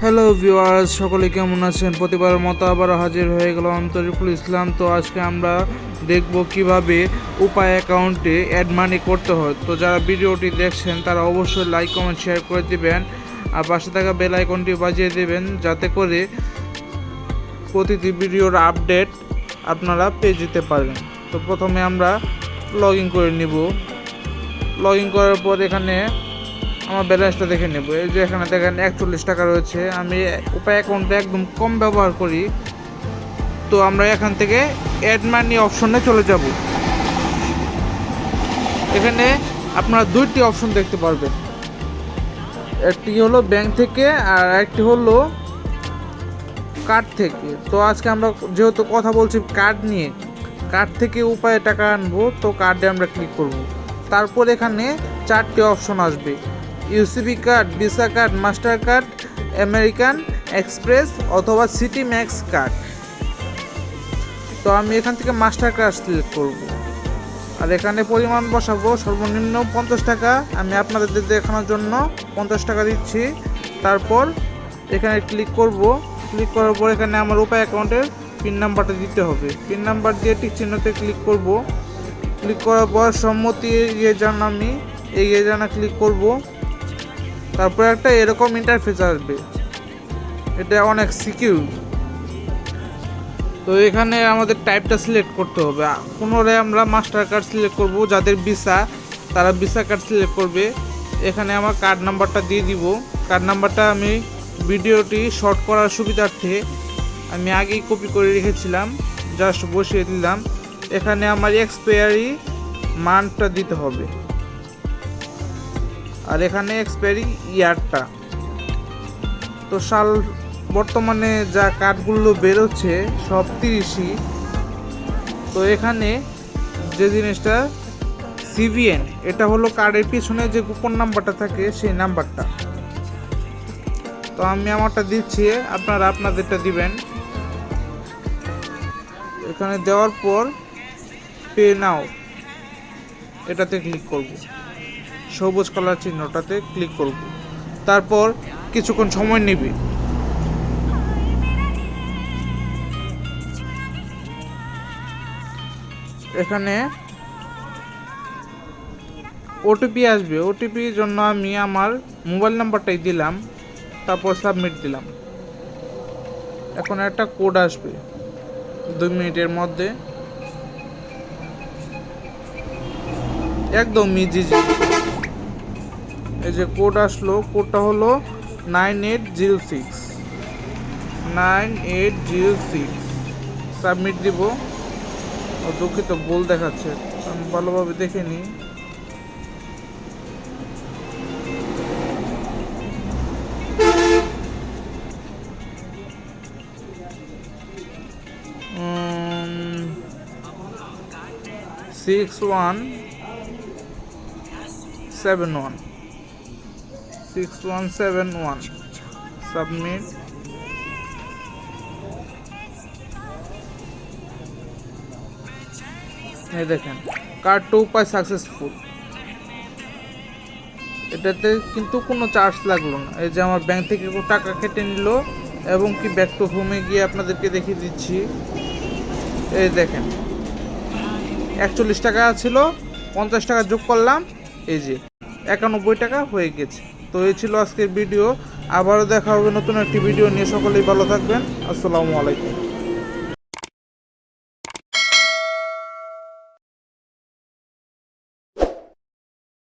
Hello viewers, সকলে কেমন আছেন? প্রতিবারের মতো আবার হাজির হয়ে গেলাম তরিকুল ইসলাম। তো আজকে আমরা দেখব কিভাবে উপায় অ্যাকাউন্টে অ্যাড মানি করতে হয়। তো যারা ভিডিওটি দেখছেন তারা অবশ্যই লাইক কমেন্ট শেয়ার করে দিবেন আর পাশে থাকা বেল আইকনটি বাজিয়ে দেবেন, যাতে করে প্রতিটি ভিডিওর আপডেট আপনারা পেয়ে যেতে পারেন। তো প্রথমে আমরা লগ ইন করে নিব। লগ ইন করার পর এখানে আমার ব্যালেন্সটা দেখে নেব। এই যে এখানে দেখেন 41 টাকা রয়েছে। আমি উপায় অ্যাকাউন্টে একদম কম ব্যবহার করি, তো আমরা এখান থেকে অ্যাড মানি অপশনে চলে যাব। এখানে আপনারা দুইটি অপশন দেখতে পারবেন, একটি হলো ব্যাংক থেকে আর একটি হলো কার্ড থেকে। তো আজকে আমরা যেহেতু কথা বলছি কার্ড নিয়ে, কার্ড থেকে উপায়ে টাকা আনবো, তো কার্ডে আমরা ক্লিক করব। তারপর এখানে 4টি অপশন আসবে: UCB card, visa card, master card, American express অথবা সিটি ম্যাক্স কার্ড। তো আমি এখান থেকে মাস্টার কার্ড সিলেক্ট করব আর এখানে পরিমাণ বসাবো সর্বনিম্ন 50 টাকা। আমি আপনাদের দেখানোর জন্য 50 টাকা দিচ্ছি। তারপর এখানে ক্লিক করব। ক্লিক করার পর এখানে আমার উপায় অ্যাকাউন্টের পিন নাম্বারটা দিতে হবে। পিন নাম্বার দিয়ে টিক চিহ্নতে ক্লিক করব। ক্লিক করার পর সম্মতি জানা, আমি এই জানা ক্লিক করব। তারপর একটা এরকম ইন্টারফেস আসবে, এটা অনেক সিকিউর। তো এখানে আমাদের টাইপটা সিলেক্ট করতে হবে। পুনরায় আমরা মাস্টার কার্ড সিলেক্ট করব। যাদের ভিসা তারা ভিসা কার্ড সিলেক্ট করবে। এখানে আমার কার্ড নাম্বারটা দিয়ে দিব। কার্ড নাম্বারটা আমি ভিডিওটি শর্ট করার সুবিধার্থে আমি আগেই কপি করে রেখেছিলাম, জাস্ট বসিয়ে দিলাম। এখানে আমার এক্সপায়ারি মান্থটা দিতে হবে আর এখানে এক্সপায়ারি ইয়ারটা। তো সাল বর্তমানে যা কার্ডগুলো বেরোচ্ছে সব 30ই। তো এখানে যে জিনিসটা সিভিএন, এটা হলো কার্ডের পিছনে যে কুপন নাম্বারটা থাকে সেই নাম্বারটা। তো আমি আমারটা দিচ্ছি, আপনারা আপনাদেরটা দিবেন। এখানে দেওয়ার পর পে নাও এটাতে ক্লিক করব, সবুজ কালার চিহ্নটাতে ক্লিক করব। তারপর কিছুক্ষণ সময় নেবে। এখানে ওটিপি আসবে। ওটিপির জন্য আমি আমার মোবাইল নাম্বারটাই দিলাম, তারপর সাবমিট দিলাম। এখন একটা কোড আসবে 2 মিনিটের মধ্যে, একদম ইজি। এই যে কোড আসলো, কোডটা হলো 9806। সাবমিট দিব। দুঃখিত, ভুল দেখাচ্ছে, আমি ভালোভাবে দেখে নিই। $6171 সাবমিট। এই দেখেন কার্ড টু উপায় সাকসেসফুল। এটাতে কিন্তু কোনো চার্জ লাগলো না। এই যে আমার ব্যাংক থেকে টাকা কেটে নিল এবং কি ব্যাক টু হোমে গিয়ে আপনাদেরকে দেখিয়ে দিচ্ছি। এই দেখেন 41 টাকা ছিল, 50 টাকা যোগ করলাম, এই যে 91 টাকা হয়ে গেছে। তো এই ছিল আজকের ভিডিও। আবারও দেখা হবে নতুন একটি ভিডিও নিয়ে। সকলেই ভালো থাকবেন। আসসালামু আলাইকুম।